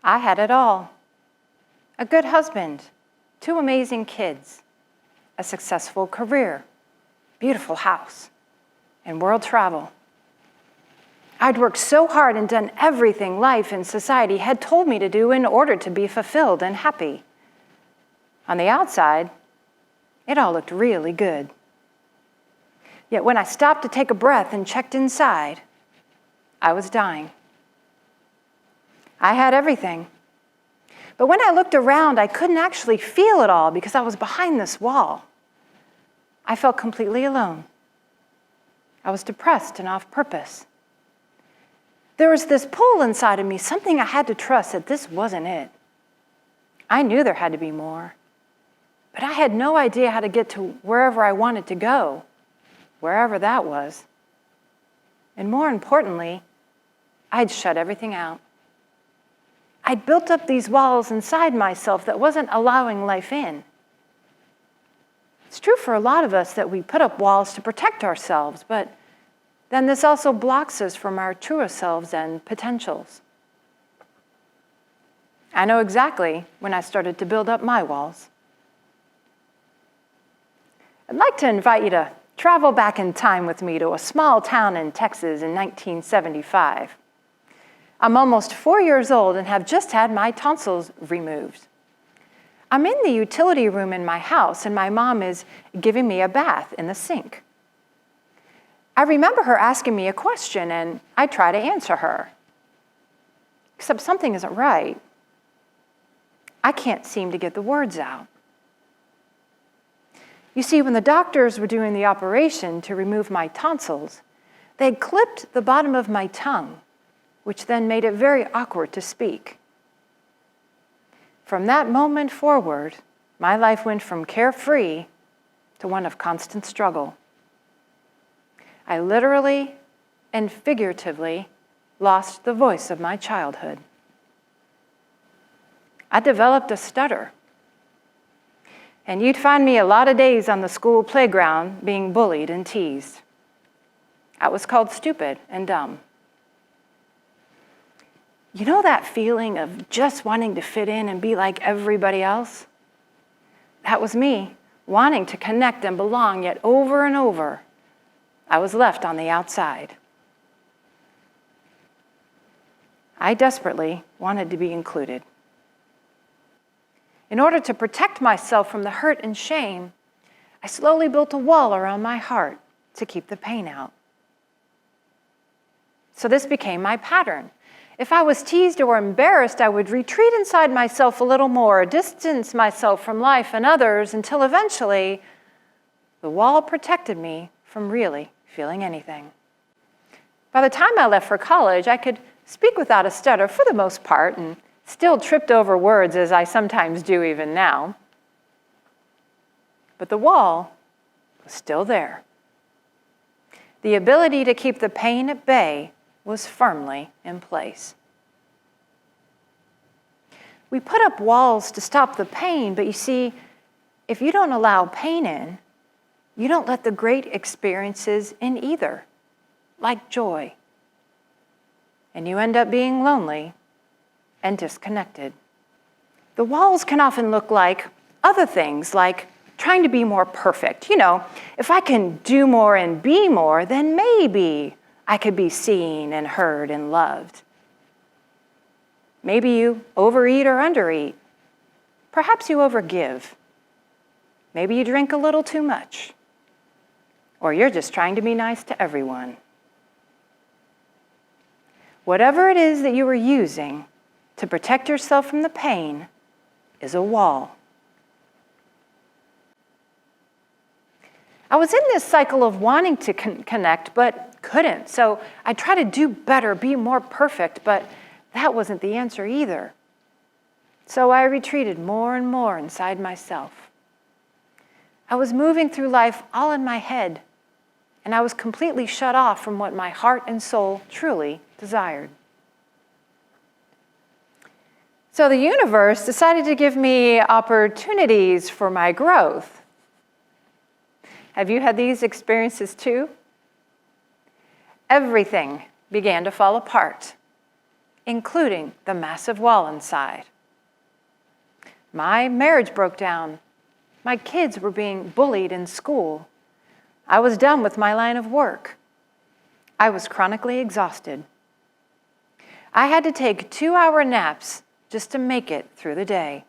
I had it all. A good husband, 2 amazing kids, a successful career, beautiful house, and world travel. I'd worked so hard and done everything life and society had told me to do in order to be fulfilled and happy. On the outside, it all looked really good. Yet when I stopped to take a breath and checked inside, I was dying. I had everything. But when I looked around, I couldn't actually feel it all because I was behind this wall. I felt completely alone. I was depressed and off purpose. There was this pull inside of me, something I had to trust that this wasn't it. I knew there had to be more, but I had no idea how to get to wherever I wanted to go, wherever that was. And more importantly, I'd shut everything out. I'd built up these walls inside myself that wasn't allowing life in. It's true for a lot of us that we put up walls to protect ourselves, but then this also blocks us from our truer selves and potentials. I know exactly when I started to build up my walls. I'd like to invite you to travel back in time with me to a small town in Texas in 1975. I'm almost 4 years old and have just had my tonsils removed. I'm in the utility room in my house and my mom is giving me a bath in the sink. I remember her asking me a question and I try to answer her. Except something isn't right. I can't seem to get the words out. You see, when the doctors were doing the operation to remove my tonsils, they had clipped the bottom of my tongue, which then made it very awkward to speak. From that moment forward, my life went from carefree to one of constant struggle. I literally and figuratively lost the voice of my childhood. I developed a stutter. And you'd find me a lot of days on the school playground being bullied and teased. I was called stupid and dumb. You know that feeling of just wanting to fit in and be like everybody else? That was me, wanting to connect and belong, yet over and over, I was left on the outside. I desperately wanted to be included. In order to protect myself from the hurt and shame, I slowly built a wall around my heart to keep the pain out. So this became my pattern. If I was teased or embarrassed, I would retreat inside myself a little more, distance myself from life and others until eventually the wall protected me from really feeling anything. By the time I left for college, I could speak without a stutter for the most part and still tripped over words as I sometimes do even now. But the wall was still there. The ability to keep the pain at bay was firmly in place. We put up walls to stop the pain, but you see, if you don't allow pain in, you don't let the great experiences in either, like joy. And you end up being lonely and disconnected. The walls can often look like other things, like trying to be more perfect. You know, if I can do more and be more, then maybe I could be seen and heard and loved. Maybe you overeat or undereat. Perhaps you overgive. Maybe you drink a little too much. Or you're just trying to be nice to everyone. Whatever it is that you are using to protect yourself from the pain is a wall. I was in this cycle of wanting to connect, but couldn't. So I tried to do better, be more perfect, but that wasn't the answer either. So I retreated more and more inside myself. I was moving through life all in my head, and I was completely shut off from what my heart and soul truly desired. So the universe decided to give me opportunities for my growth. Have you had these experiences too? Everything began to fall apart. including the massive wall inside. My marriage broke down. My kids were being bullied in school. I was done with my line of work. I was chronically exhausted. I had to take 2-hour naps just to make it through the day.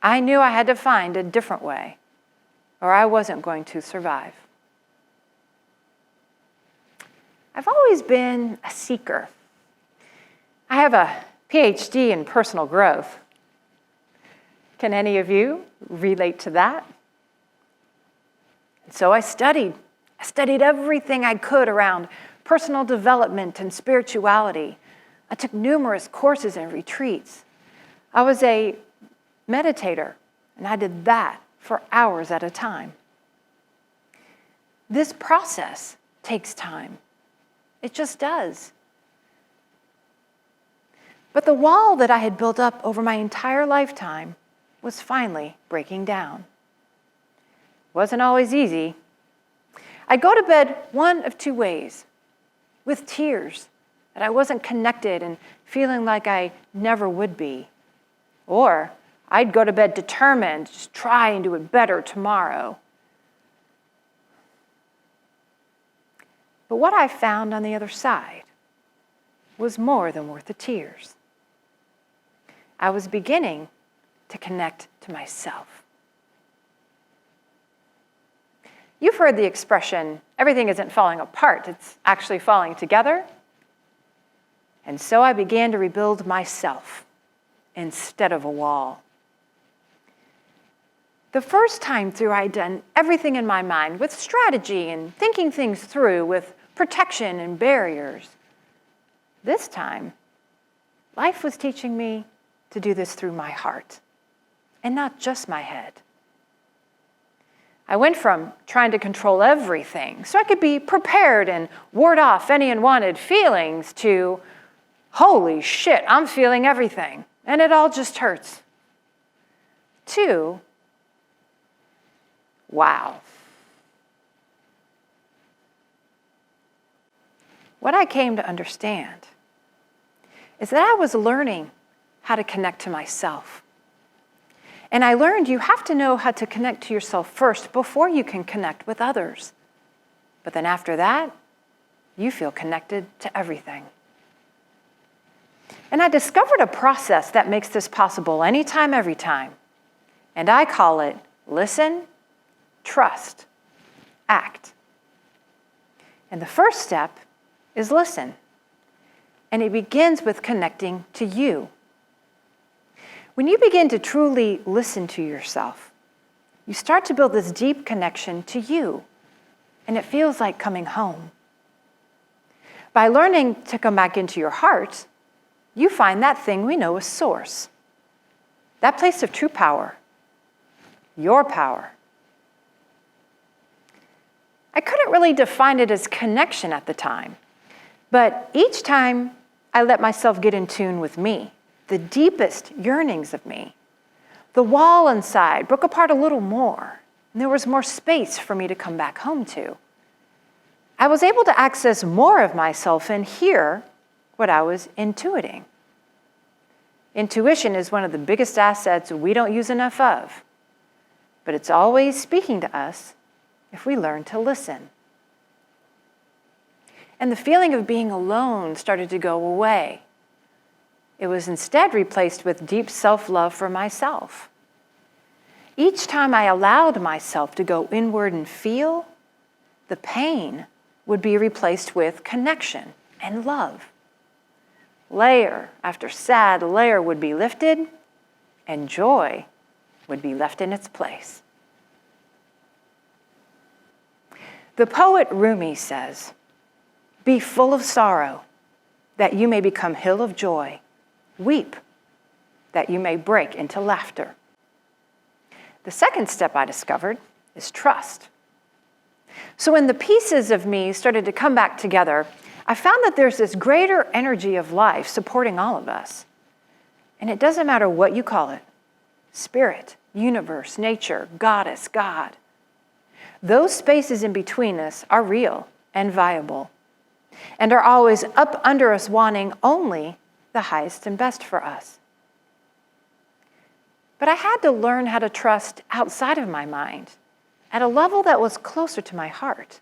I knew I had to find a different way, or I wasn't going to survive. I've always been a seeker. I have a PhD in personal growth. Can any of you relate to that? And so I studied everything I could around personal development and spirituality. I took numerous courses and retreats. I was a meditator, and I did that for hours at a time. This process takes time. It just does. But the wall that I had built up over my entire lifetime was finally breaking down. It wasn't always easy. I'd go to bed one of two ways, with tears that I wasn't connected and feeling like I never would be. Or I'd go to bed determined to just try and do it better tomorrow. But what I found on the other side was more than worth the tears. I was beginning to connect to myself. You've heard the expression, everything isn't falling apart, it's actually falling together. And so I began to rebuild myself instead of a wall. The first time through, I'd done everything in my mind with strategy and thinking things through with protection and barriers. This time, life was teaching me to do this through my heart and not just my head. I went from trying to control everything so I could be prepared and ward off any unwanted feelings to, holy shit, I'm feeling everything and it all just hurts. To, wow. What I came to understand is that I was learning how to connect to myself. And I learned you have to know how to connect to yourself first before you can connect with others. But then after that, you feel connected to everything. And I discovered a process that makes this possible anytime, every time. And I call it Listen.Trust.Act. And the first step is listen. And it begins with connecting to you. When you begin to truly listen to yourself, you start to build this deep connection to you, and it feels like coming home. By learning to come back into your heart, you find that thing we know as source, that place of true power, your power. I couldn't really define it as connection at the time, but each time I let myself get in tune with me, the deepest yearnings of me, the wall inside broke apart a little more, and there was more space for me to come back home to. I was able to access more of myself and hear what I was intuiting. Intuition is one of the biggest assets we don't use enough of, but it's always speaking to us if we learn to listen. And the feeling of being alone started to go away. It was instead replaced with deep self-love for myself. Each time I allowed myself to go inward and feel, the pain would be replaced with connection and love. Layer after sad layer would be lifted, and joy would be left in its place. The poet Rumi says, "Be full of sorrow, that you may become hill of joy. Weep, that you may break into laughter." The second step I discovered is trust. So when the pieces of me started to come back together, I found that there's this greater energy of life supporting all of us. And it doesn't matter what you call it, spirit, universe, nature, goddess, God. Those spaces in between us are real and viable. and are always up under us wanting only the highest and best for us. But I had to learn how to trust outside of my mind at a level that was closer to my heart.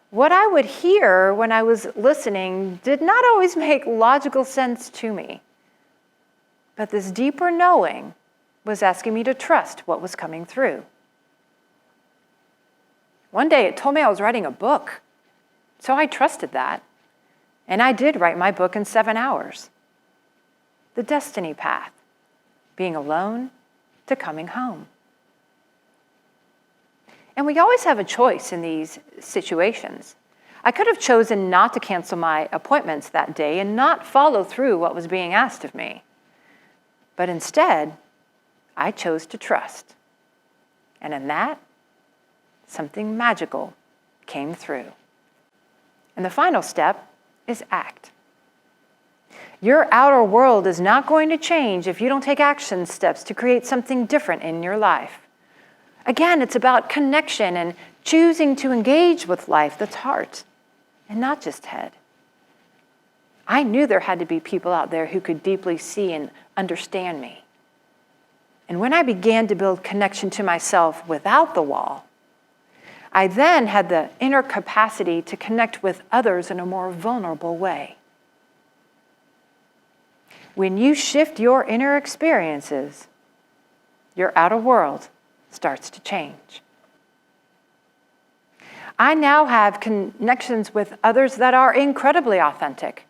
What I would hear when I was listening did not always make logical sense to me. But this deeper knowing was asking me to trust what was coming through. One day it told me I was writing a book, so I trusted that. And I did write my book in 7 hours. The Destiny Path, being alone to coming home. And we always have a choice in these situations. I could have chosen not to cancel my appointments that day and not follow through what was being asked of me. But instead, I chose to trust. And in that, something magical came through. And the final step is act. Your outer world is not going to change if you don't take action steps to create something different in your life. Again, it's about connection and choosing to engage with life that's heart and not just head. I knew there had to be people out there who could deeply see and understand me. And when I began to build connection to myself without the wall, I then had the inner capacity to connect with others in a more vulnerable way. When you shift your inner experiences, your outer world starts to change. I now have connections with others that are incredibly authentic,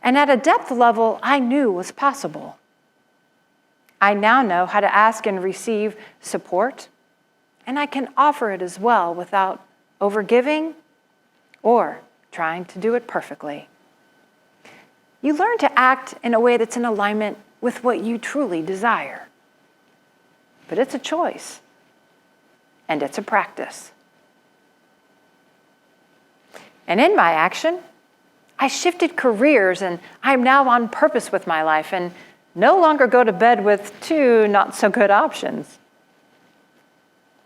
and at a depth level I knew was possible. I now know how to ask and receive support, and I can offer it as well without overgiving or trying to do it perfectly. You learn to act in a way that's in alignment with what you truly desire. But it's a choice. And it's a practice. And in my action, I shifted careers and I'm now on purpose with my life and no longer go to bed with 2 not so good options.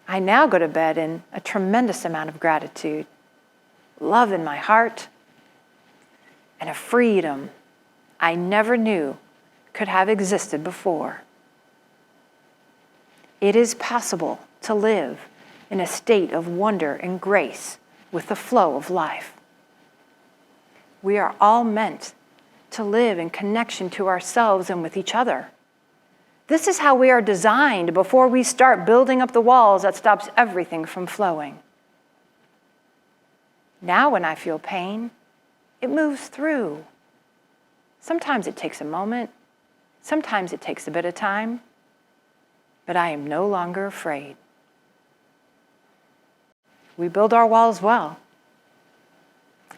I now go to bed in a tremendous amount of gratitude, love in my heart, and a freedom I never knew could have existed before. It is possible to live in a state of wonder and grace with the flow of life. We are all meant to live in connection to ourselves and with each other. This is how we are designed before we start building up the walls that stops everything from flowing. Now when I feel pain, it moves through. Sometimes it takes a moment, sometimes it takes a bit of time, but I am no longer afraid. We build our walls well.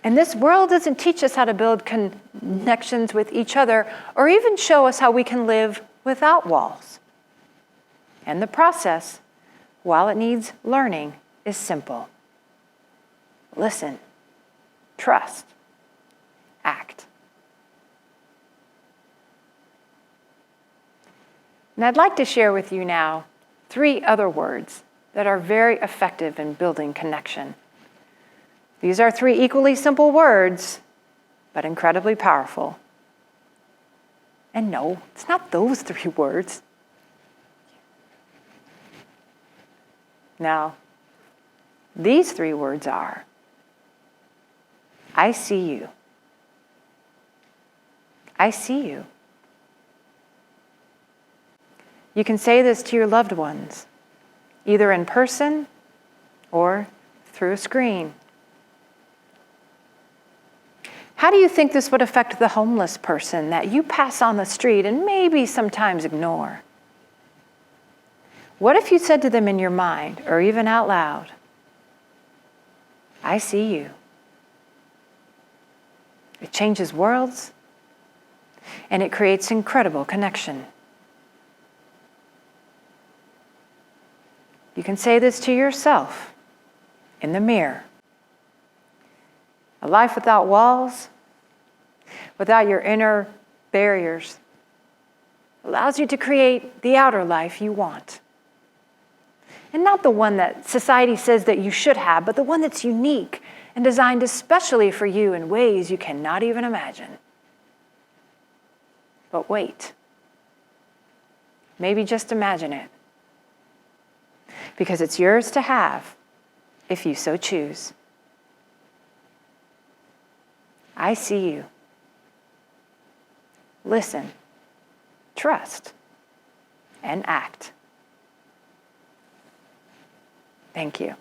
And this world doesn't teach us how to build connections with each other or even show us how we can live without walls. And the process, while it needs learning, is simple. Listen, trust, act. And I'd like to share with you now 3 other words that are very effective in building connection. These are 3 equally simple words, but incredibly powerful. And no, it's not those 3 words. Now, these 3 words are, I see you. I see you. You can say this to your loved ones, either in person or through a screen. How do you think this would affect the homeless person that you pass on the street and maybe sometimes ignore? What if you said to them in your mind, or even out loud, I see you? It changes worlds, and it creates incredible connection. You can say this to yourself in the mirror. A life without walls, without your inner barriers, allows you to create the outer life you want. And not the one that society says that you should have, but the one that's unique and designed especially for you in ways you cannot even imagine. But wait. Maybe just imagine it. Because it's yours to have if you so choose. I see you. Listen, trust, and act. Thank you.